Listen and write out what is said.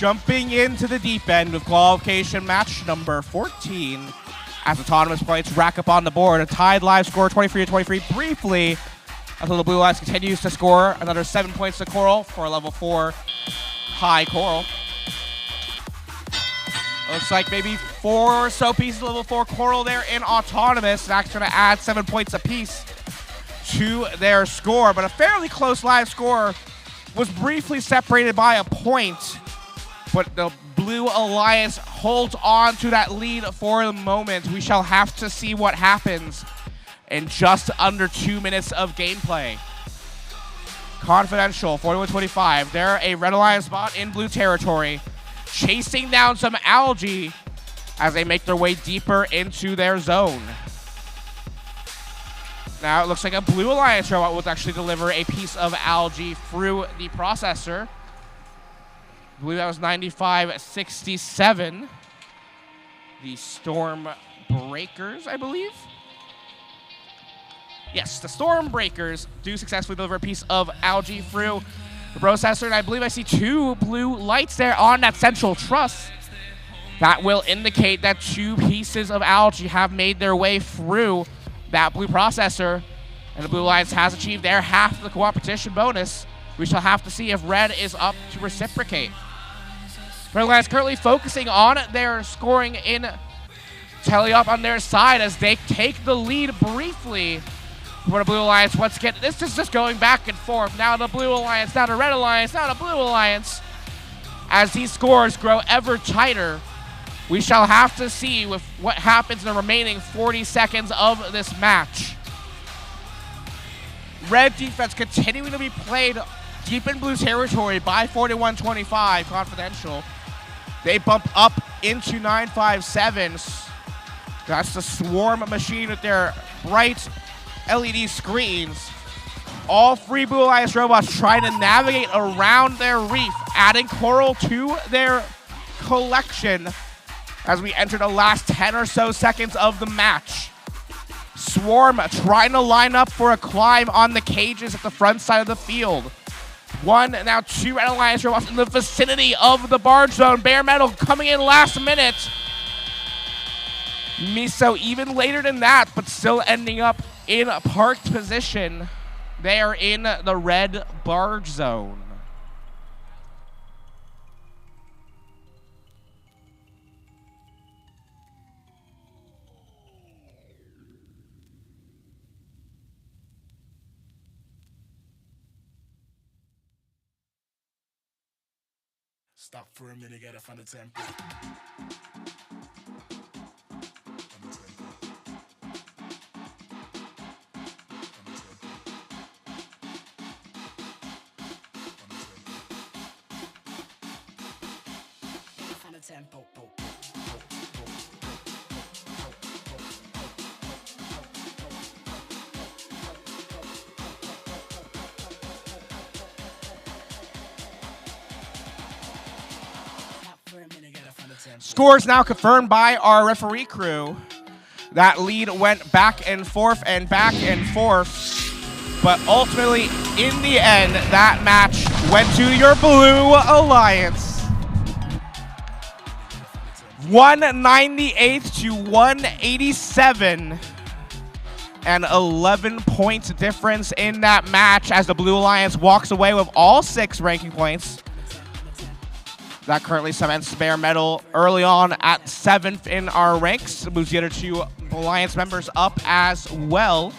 jumping into the deep end with qualification match number 14 as autonomous points rack up on the board. A tied live score 23-23 briefly until the Blue Lions continues to score another 7 points to Coral for a level 4 high Coral. Looks like maybe 4 or so pieces of level 4 Coral there in autonomous. That's going to add 7 points apiece to their score, but a fairly close live score was briefly separated by a point, but the Blue Alliance holds on to that lead for the moment. We shall have to see what happens in just under 2 minutes of gameplay. Confidential, 41-25. They're a Red Alliance bot in blue territory, chasing down some algae as they make their way deeper into their zone. Now it looks like a Blue Alliance robot will actually deliver a piece of algae through the processor. I believe that was 95-67. The Storm Breakers, I believe. Yes, the Storm Breakers do successfully deliver a piece of algae through the processor, and I believe I see 2 blue lights there on that central truss. That will indicate that 2 pieces of algae have made their way through that blue processor, and the Blue Alliance has achieved their half of the competition bonus. We shall have to see if Red is up to reciprocate. Red Alliance currently focusing on their scoring in tally up on their side as they take the lead briefly for the Blue Alliance. Once again, this is just going back and forth. Now the Blue Alliance, now the Red Alliance, now the Blue Alliance. As these scores grow ever tighter, we shall have to see with what happens in the remaining 40 seconds of this match. Red defense continuing to be played deep in blue territory by 41-25, Confidential. They bump up into 957s. That's the Swarm machine with their bright LED screens. All 3 Blue Alliance robots trying to navigate around their reef, adding Coral to their collection as we enter the last 10 or so seconds of the match. Swarm trying to line up for a climb on the cages at the front side of the field. 1, now 2 Red Alliance robots in the vicinity of the barge zone. Bare Metal coming in last minute. Miso even later than that, but still ending up in a parked position. They are in the red barge zone. Stop for a minute, get up on the tempo. Tempo. Scores now confirmed by our referee crew. That lead went back and forth, but ultimately, in the end, that match went to your Blue Alliance. 198-187. An 11-point difference in that match as the Blue Alliance walks away with all 6 ranking points. That currently cements Bare Metal early on at 7th in our ranks. Moves the other 2 Alliance members up as well.